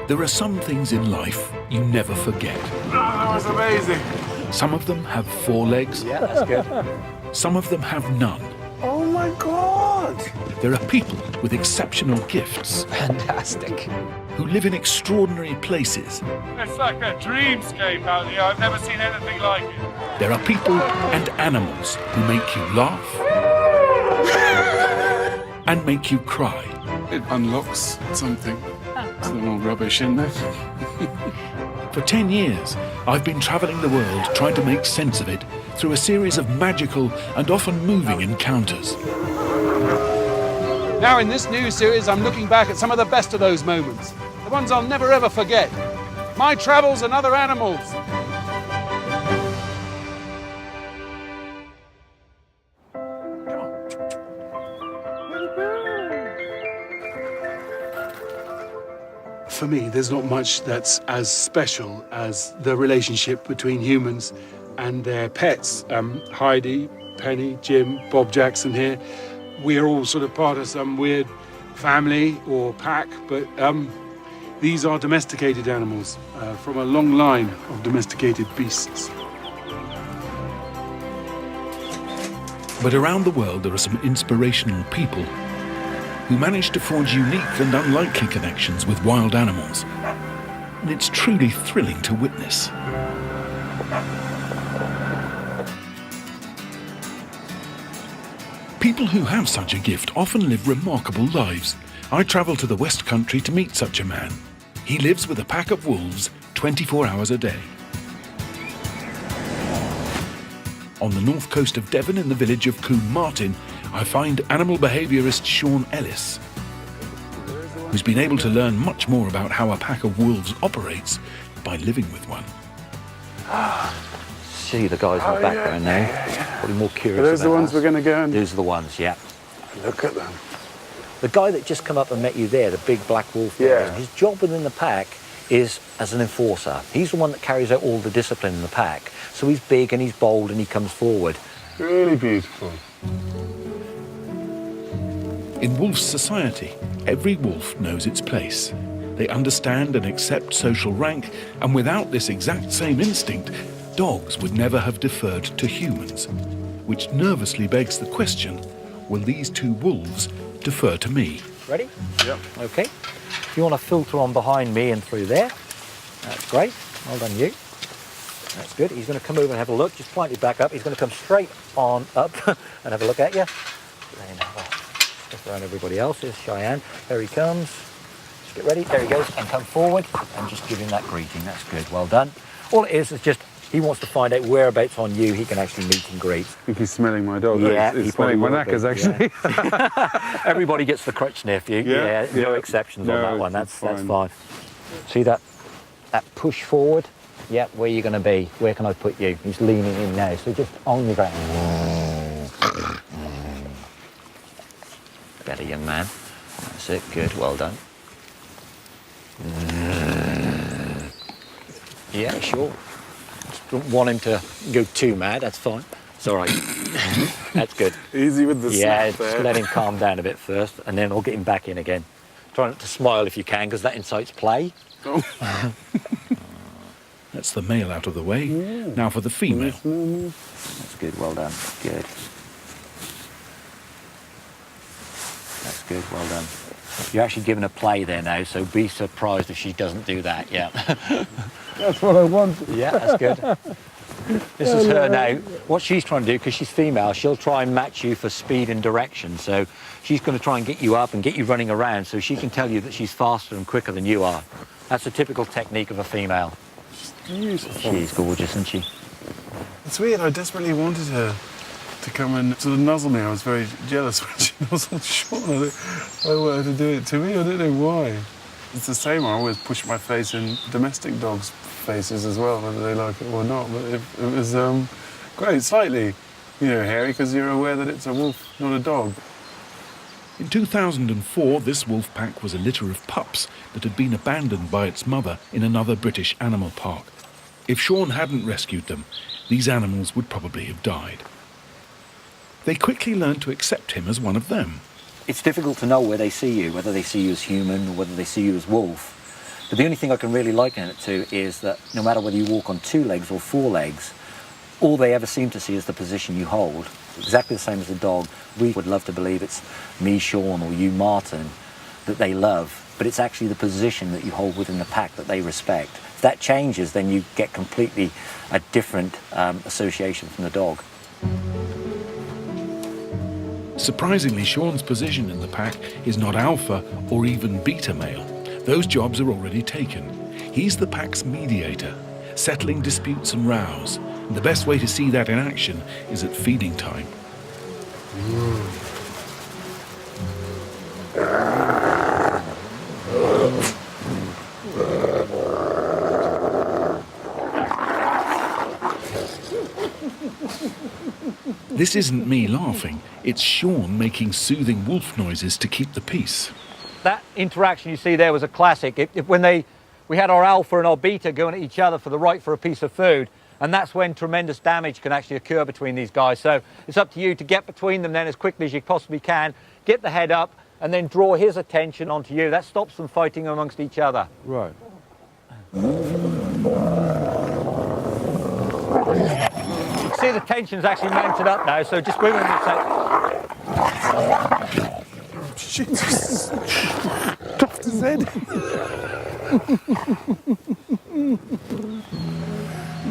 There are some things in life you never forget. Oh, that was amazing. Some of them have 4 legs. Yeah, that's good. Some of them have none. Oh my God. There are people with exceptional gifts Fantastic. who live in extraordinary places. It's like a dreamscape out here. I've never seen anything like it. There are people and animals who make you laugh and make you cry. It unlocks something. There's no rubbish in there. For 10 years, I've been travelling the world trying to make sense of it through a series of magical and often moving encounters. Now in this new series, I'm looking back at some of the best of those moments. The ones I'll never ever forget. My travels and other animals. For me, there's not much that's as special as the relationship between humans and their pets. Heidi, Penny, Jim, Bob Jackson here. We're all sort of part of some weird family or pack, but these are domesticated animals from a long line of domesticated beasts. But around the world there are some inspirational people who manage to forge unique and unlikely connections with wild animals. And it's truly thrilling to witness. People who have such a gift often live remarkable lives. I travel to the West Country to meet such a man. He lives with a pack of wolves 24 hours a day. On the north coast of Devon in the village of Combe Martin, I find animal behaviourist Sean Ellis, who's been able to learn much more about how a pack of wolves operates by living with one. See the guys in the background now. Probably more curious Are those about the ones us. we're going to go and Those are the ones, yeah. look at them? The guy that just come up and met you there, the big black wolf, Yeah. his job within the pack is as an enforcer. He's the one that carries out all the discipline in the pack. So he's big and he's bold and he comes forward. Really beautiful. In wolf society, every wolf knows its place. They understand and accept social rank, and without this exact same instinct, dogs would never have deferred to humans. Which nervously begs the question, will these 2 wolves defer to me? Ready? Yep. Okay. If you want to filter on behind me and through there, that's great. Well done, you. That's good. He's going to come over and have a look. Just point it back up. He's going to come straight on up and have a look at you. Then, just around everybody else. Here's Cheyenne. There he comes. Just get ready. There he goes. And come forward and just give him that greeting. That's good. Well done. All it is just he wants to find out whereabouts on you he can actually meet and greet. I think he's smelling my dog. Yeah, he's he smelling my probably will knackers, be, actually. Everybody gets the crutch sniff. You, Yeah, no yeah. exceptions No, on that one. it's That's fine. fine. See that push forward? Yeah, where are you going to be? Where can I put you? He's leaning in now, so just on the ground. Better, young man. That's it. Good. Well done. Yeah, sure. Just don't want him to go too mad. That's fine. It's all right. That's good. Easy with the Yeah, snap just there. let him calm down a bit first, and then I'll get him back in again. Try not to smile if you can, because that incites play. Oh. That's the male out of the way. Now for the female. That's good, well done. Good. That's good, well done. You're actually giving her play there now, so be surprised if she doesn't do that, yeah. That's what I want. Yeah, that's good. This is her now. What she's trying to do, because she's female, she'll try and match you for speed and direction. So she's going to try and get you up and get you running around so she can tell you that she's faster and quicker than you are. That's a typical technique of a female. Beautiful. She's gorgeous, isn't she? It's weird. I desperately wanted her to come and sort of nuzzle me. I was very jealous when she nuzzled Sean. I wanted her to do it to me. I don't know why. It's the same. I always push my face in domestic dogs' faces as well, whether they like it or not. But it was great, slightly, hairy, because you're aware that it's a wolf, not a dog. In 2004, this wolf pack was a litter of pups that had been abandoned by its mother in another British animal park. If Sean hadn't rescued them, these animals would probably have died. They quickly learned to accept him as one of them. It's difficult to know where they see you, whether they see you as human or whether they see you as wolf. But the only thing I can really liken it to is that no matter whether you walk on 2 legs or 4 legs, all they ever seem to see is the position you hold. Exactly the same as a dog. We would love to believe it's me, Sean, or you, Martin, that they love, but it's actually the position that you hold within the pack that they respect. If that changes, then you get completely a different association from the dog. Surprisingly, Sean's position in the pack is not alpha or even beta male. Those jobs are already taken. He's the pack's mediator, settling disputes and rows. And the best way to see that in action is at feeding time. This isn't me laughing, it's Sean making soothing wolf noises to keep the peace. That interaction you see there was a classic. We had our alpha and our beta going at each other for the right for a piece of food, and that's when tremendous damage can actually occur between these guys. So it's up to you to get between them then as quickly as you possibly can, get the head up, and then draw his attention onto you. That stops them fighting amongst each other. Right. You can see the tension's actually mounted up now, so just bring them a Jesus. Dropped his head.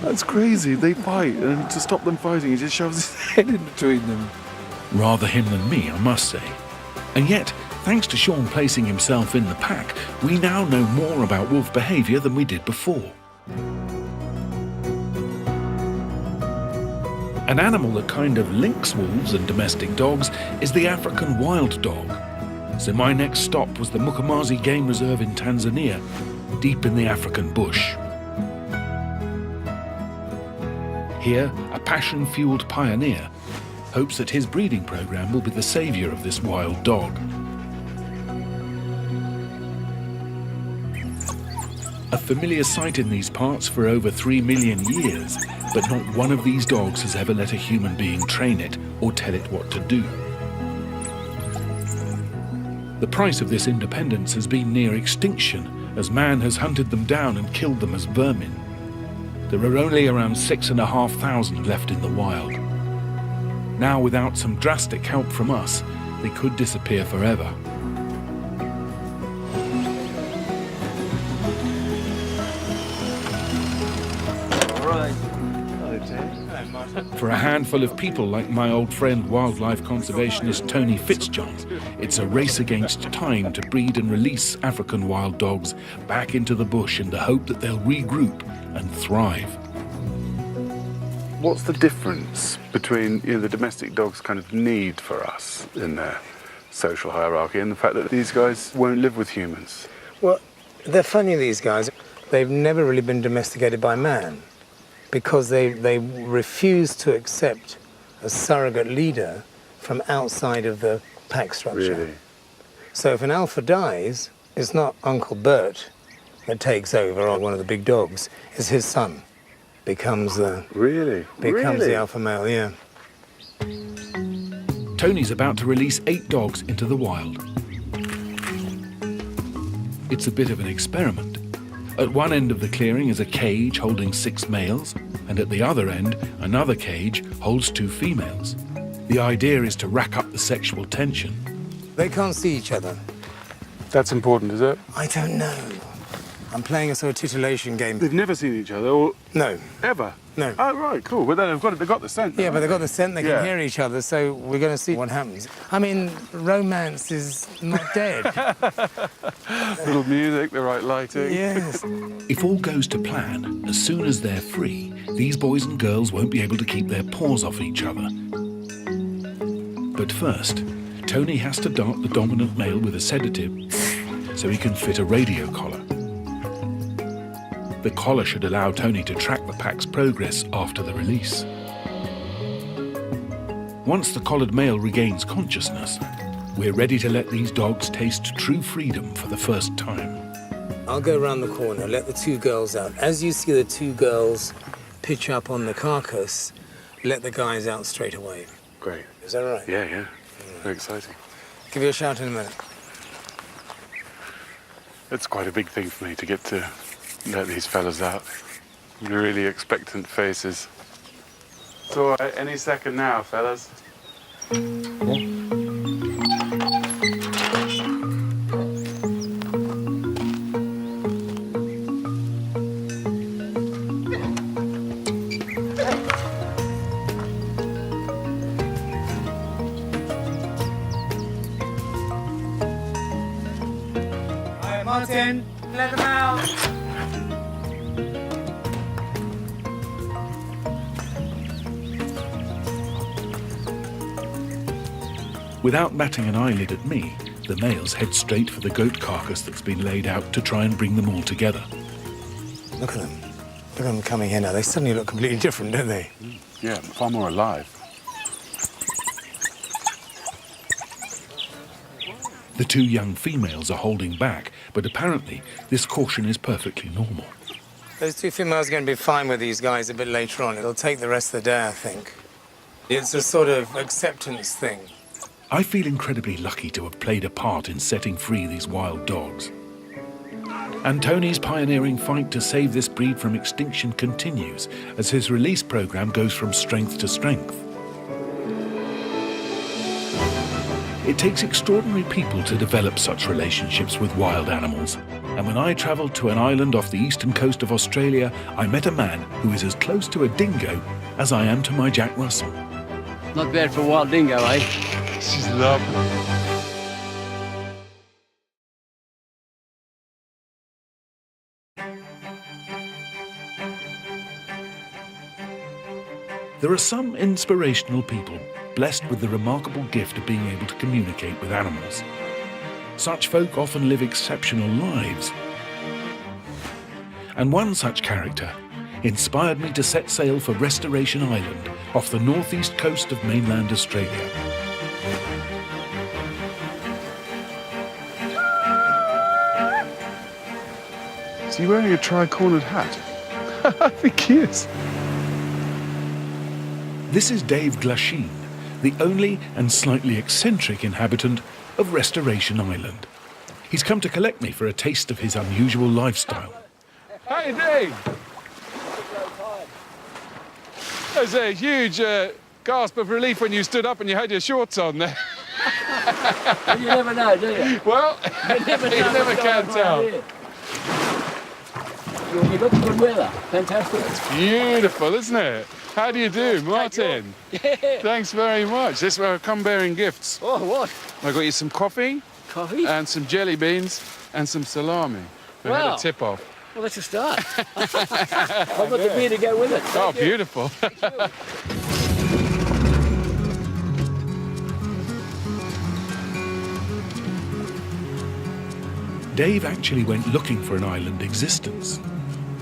That's crazy. They fight, and to stop them fighting, he just shoves his head in between them. Rather him than me, I must say. And yet, thanks to Sean placing himself in the pack, we now know more about wolf behaviour than we did before. An animal that kind of links wolves and domestic dogs is the African wild dog. So my next stop was the Mkomazi Game Reserve in Tanzania, deep in the African bush. Here, a passion-fueled pioneer hopes that his breeding program will be the saviour of this wild dog. A familiar sight in these parts for over 3 million years, but not one of these dogs has ever let a human being train it or tell it what to do. The price of this independence has been near extinction, as man has hunted them down and killed them as vermin. There are only around 6,500 left in the wild. Now, without some drastic help from us, they could disappear forever. For a handful of people like my old friend wildlife conservationist Tony Fitzjohn, it's a race against time to breed and release African wild dogs back into the bush in the hope that they'll regroup and thrive. What's the difference between the domestic dog's kind of need for us in their social hierarchy and the fact that these guys won't live with humans? Well, they're funny, these guys. They've never really been domesticated by man, because they refuse to accept a surrogate leader from outside of the pack structure. Really? So if an alpha dies, it's not Uncle Bert that takes over, or one of the big dogs, it's his son. Becomes the alpha male, yeah. Tony's about to release 8 dogs into the wild. It's a bit of an experiment. At one end of the clearing is a cage holding 6 males, and at the other end, another cage holds 2 females. The idea is to rack up the sexual tension. They can't see each other. That's important, is it? I don't know. I'm playing a sort of titillation game. They've never seen each other, or No. ever? No. Oh, right, cool. But then they've got the scent. Yeah, but they've got the scent, they Yeah. can hear each other, so we're going to see what happens. I mean, romance is not dead. Little music, the right lighting. Yes. If all goes to plan, as soon as they're free, these boys and girls won't be able to keep their paws off each other. But first, Tony has to dart the dominant male with a sedative so he can fit a radio collar. The collar should allow Tony to track the pack's progress after the release. Once the collared male regains consciousness, we're ready to let these dogs taste true freedom for the first time. I'll go around the corner, let the 2 girls out. As you see the 2 girls pitch up on the carcass, let the guys out straight away. Great. Is that all right? Yeah. Very exciting. Give you a shout in a minute. It's quite a big thing for me to get to let these fellas out. Really expectant faces. It's all right, any second now, fellas. Martin, let them out. Without batting an eyelid at me, the males head straight for the goat carcass that's been laid out to try and bring them all together. Look at them. Look at them coming in now. They suddenly look completely different, don't they? Yeah, far more alive. The two young females are holding back, but apparently this caution is perfectly normal. Those two females are going to be fine with these guys a bit later on. It'll take the rest of the day, I think. It's a sort of acceptance thing. I feel incredibly lucky to have played a part in setting free these wild dogs. And Tony's pioneering fight to save this breed from extinction continues as his release program goes from strength to strength. It takes extraordinary people to develop such relationships with wild animals. And when I travelled to an island off the eastern coast of Australia, I met a man who is as close to a dingo as I am to my Jack Russell. Not bad for a wild dingo, eh? She's lovely. There are some inspirational people blessed with the remarkable gift of being able to communicate with animals. Such folk often live exceptional lives. And one such character inspired me to set sail for Restoration Island off the northeast coast of mainland Australia. Is he wearing a tri-cornered hat? I think he is. This is Dave Glasheen, the only and slightly eccentric inhabitant of Restoration Island. He's come to collect me for a taste of his unusual lifestyle. Hey, Dave! There's a huge gasp of relief when you stood up and you had your shorts on there. You never know, do you? Well, You never, you never can tell. You got good weather. Fantastic. Beautiful, isn't it? How do you do, Martin? Yeah. Thanks very much. This is where I come bearing gifts. Oh, what? I got you some coffee Coffee? and some jelly beans and some salami. We had Wow. a tip-off. Well, that's a start. I've got the beer to go with it. Oh, Thank you. beautiful. Dave actually went looking for an island existence.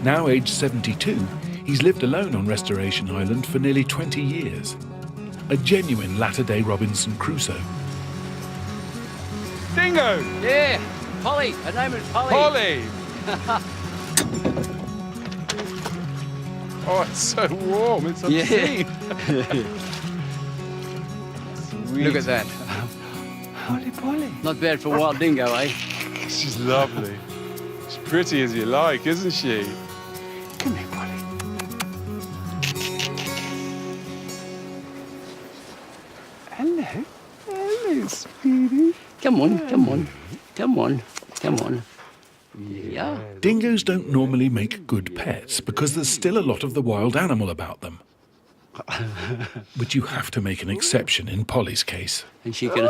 Now aged 72, he's lived alone on Restoration Island for nearly 20 years. A genuine latter-day Robinson Crusoe. Dingo! Yeah. Polly. Her name is Polly. Polly! Oh, it's so warm. It's obscene. Look at that. Polly, Polly. Not bad for a wild dingo, eh? She's lovely. She's pretty as you like, isn't she? Come here, Polly. Hello. Hello, sweetie. Come on, come on. Come on. Come on. Yeah. Dingoes don't normally make good pets because there's still a lot of the wild animal about them. But you have to make an exception in Polly's case. And she can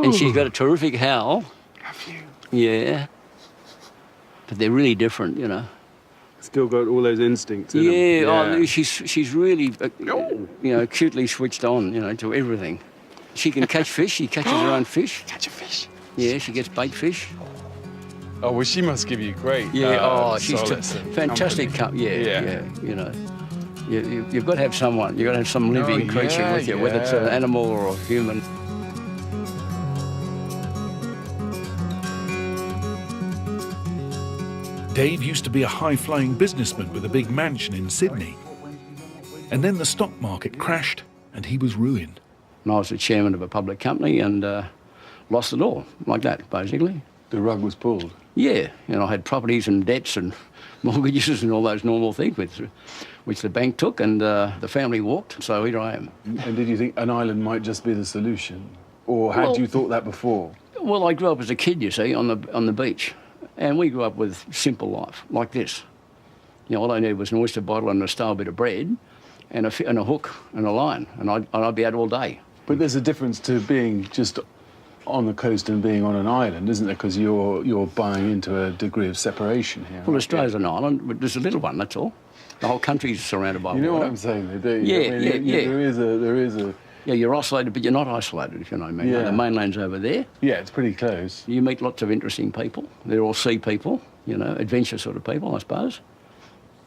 and she's got a terrific howl. Have you? Yeah. But they're really different, you know. Still got all those instincts in Yeah, them. oh, she's really, you know, acutely switched on, you know, to everything. She can catch fish. She catches her own fish. Catch a fish. Yeah, she gets bait fish. Oh, well, she must give you great Yeah, she's solace and fantastic. company. Yeah, you know. You've got to have someone. You've got to have some living creature with you, whether it's an animal or a human. Dave used to be a high-flying businessman with a big mansion in Sydney. And then the stock market crashed and he was ruined. And I was the chairman of a public company and lost it all, like that, basically. The rug was pulled. Yeah, I had properties and debts and mortgages and all those normal things which the bank took, and the family walked, so here I am. And did you think an island might just be the solution? Or had you thought that before? Well, I grew up as a kid, you see, on the beach, and we grew up with simple life, like this. All I needed was an oyster bottle and a stale bit of bread and a hook and a line, and I'd be out all day. But there's a difference to being just on the coast and being on an island, isn't there? Because you're buying into a degree of separation here. Well, Australia's an island, but there's a little one, that's all. The whole country's surrounded by water. You know what I'm saying? There is a... Yeah, you're isolated, but you're not isolated, if you know what I mean. Yeah. The mainland's over there. Yeah, it's pretty close. You meet lots of interesting people. They're all sea people, adventure sort of people, I suppose.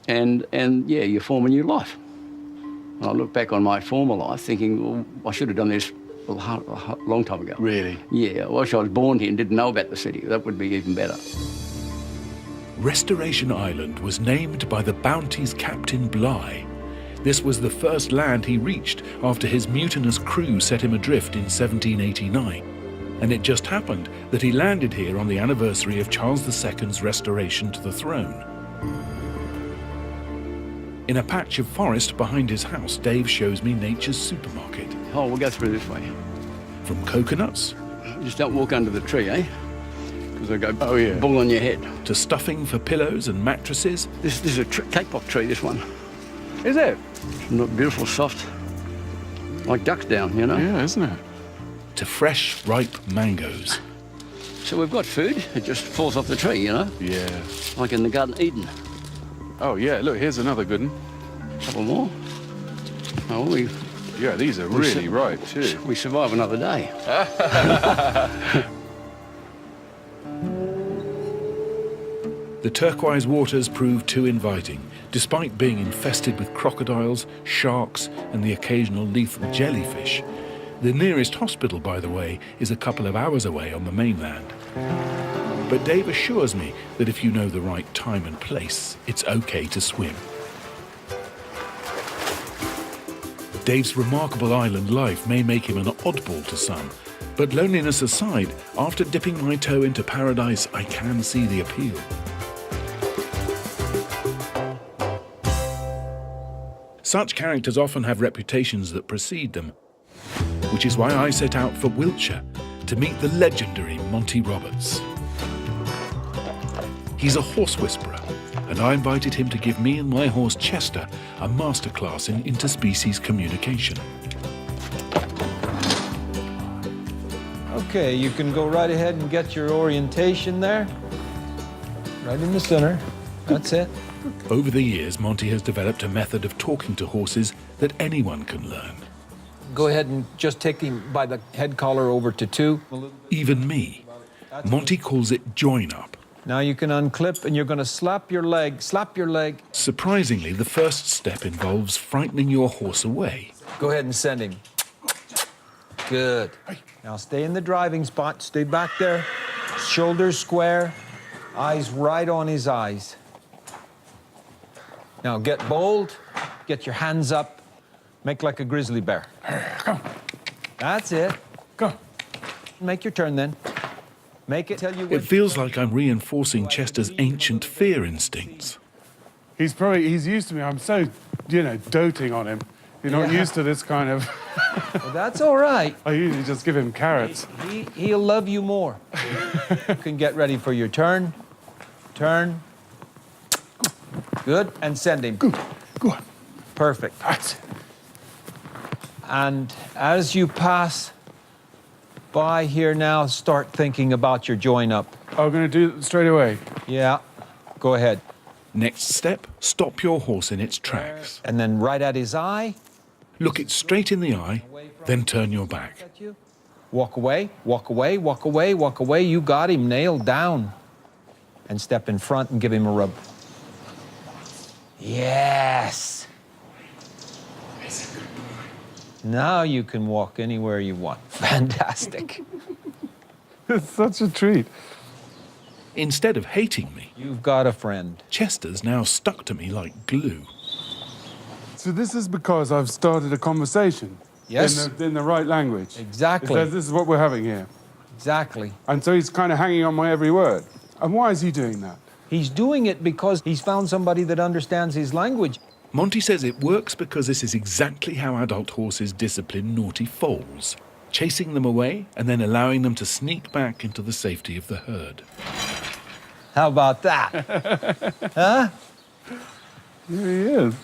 And yeah, you form a new life. And I look back on my former life thinking, well, I should have done this a long time ago. Really? Yeah, I wish I was born here and didn't know about the city. That would be even better. Restoration Island was named by the Bounty's Captain Bligh. This was the first land he reached after his mutinous crew set him adrift in 1789. And it just happened that he landed here on the anniversary of Charles II's restoration to the throne. In a patch of forest behind his house, Dave shows me nature's supermarket. Oh, we'll go through this way. From coconuts... Just don't walk under the tree, eh? Because they'll go Oh, yeah. bull on your head. to stuffing for pillows and mattresses, This is a cakepop tree, this one. Is it? Look, beautiful, soft, like duck's down, Yeah, isn't it? to fresh, ripe mangoes. So we've got food, it just falls off the tree, Yeah. like in the Garden of Eden. Oh, yeah, look, here's another good one. A couple more. Oh, Yeah, these are really ripe, too. we survive another day. The turquoise waters proved too inviting, despite being infested with crocodiles, sharks, and the occasional lethal jellyfish. The nearest hospital, by the way, is a couple of hours away on the mainland. But Dave assures me that if you know the right time and place, it's okay to swim. Dave's remarkable island life may make him an oddball to some, but loneliness aside, after dipping my toe into paradise, I can see the appeal. Such characters often have reputations that precede them, which is why I set out for Wiltshire to meet the legendary Monty Roberts. He's a horse whisperer, and I invited him to give me and my horse Chester a masterclass in interspecies communication. Okay, you can go right ahead and get your orientation there. Right in the center. That's it. Over the years, Monty has developed a method of talking to horses that anyone can learn. Go ahead and just take him by the head collar over to 2. Even me. Monty calls it join up. Now you can unclip and you're going to slap your leg. Surprisingly, the first step involves frightening your horse away. Go ahead and send him. Good. Now stay in the driving spot. Stay back there. Shoulders square. Eyes right on his eyes. Now get bold. Get your hands up. Make like a grizzly bear. Come. That's it. Go. Make your turn then. Make it tell you It when. feels like I'm reinforcing Chester's ancient fear instincts. He's used to me. I'm so, doting on him. You're not Yeah. used to this kind of... Well, that's all right. I usually just give him carrots. He'll love you more. You can get ready for your turn. Turn. Good. And send him. Good. Go on. Perfect. That's it. And as you pass by here now, start thinking about your join up. I'm going to do it straight away. Yeah. Go ahead. Next step, stop your horse in its tracks. And then right at his eye. Look it straight in the eye, then turn your back. At you. Walk away. Walk away. Walk away. Walk away. You got him nailed down. And step in front and give him a rub. Yes. Now you can walk anywhere you want. Fantastic. It's such a treat. Instead of hating me, You've got a friend. Chester's now stuck to me like glue. So this is because I've started a conversation. Yes. In the right language. Exactly. This is what we're having here. Exactly. And so he's kind of hanging on my every word. And why is he doing that? He's doing it because he's found somebody that understands his language. Monty says it works because this is exactly how adult horses discipline naughty foals, chasing them away and then allowing them to sneak back into the safety of the herd. How about that? Huh? Here he is.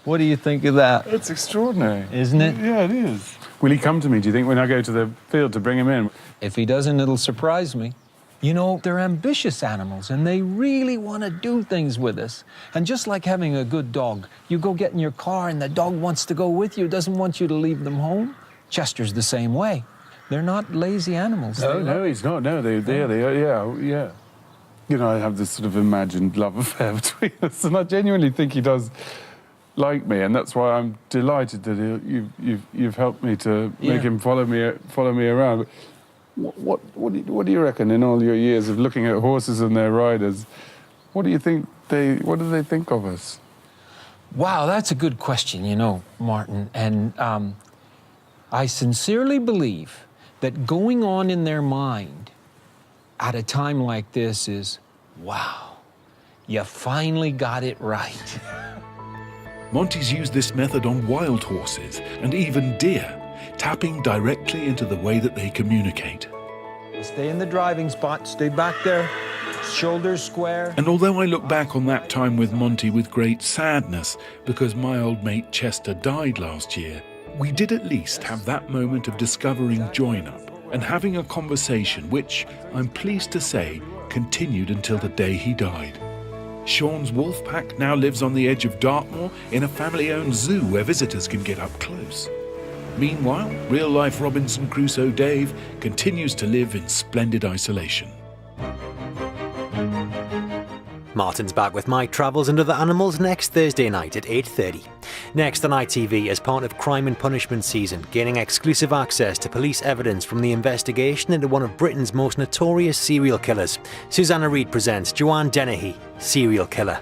What do you think of that? It's extraordinary. Isn't it? Yeah, it is. Will he come to me, do you think, when I go to the field to bring him in? If he doesn't, it'll surprise me. You know, they're ambitious animals, and they really want to do things with us. And just like having a good dog, you go get in your car and the dog wants to go with you, doesn't want you to leave them home. Chester's the same way. They're not lazy animals. No, he's not. No, they are. Yeah. You know, I have this sort of imagined love affair between us, and I genuinely think he does like me, and that's why I'm delighted that you've helped me to make him follow me around. What do you reckon, in all your years of looking at horses and their riders, what do you think what do they think of us? Wow, that's a good question, you know, Martin. And I sincerely believe that going on in their mind at a time like this is, wow, you finally got it right. Monty's used this method on wild horses and even deer, tapping directly into the way that they communicate. Stay in the driving spot, stay back there, shoulders square. And although I look back on that time with Monty with great sadness because my old mate Chester died last year, we did at least have that moment of discovering join-up and having a conversation which, I'm pleased to say, continued until the day he died. Sean's wolf pack now lives on the edge of Dartmoor in a family-owned zoo where visitors can get up close. Meanwhile, real-life Robinson Crusoe Dave continues to live in splendid isolation. Martin's back with My Travels and Other Animals next Thursday night at 8:30. Next on ITV, as part of Crime and Punishment season, gaining exclusive access to police evidence from the investigation into one of Britain's most notorious serial killers. Susanna Reid presents Joanne Dennehy, Serial Killer.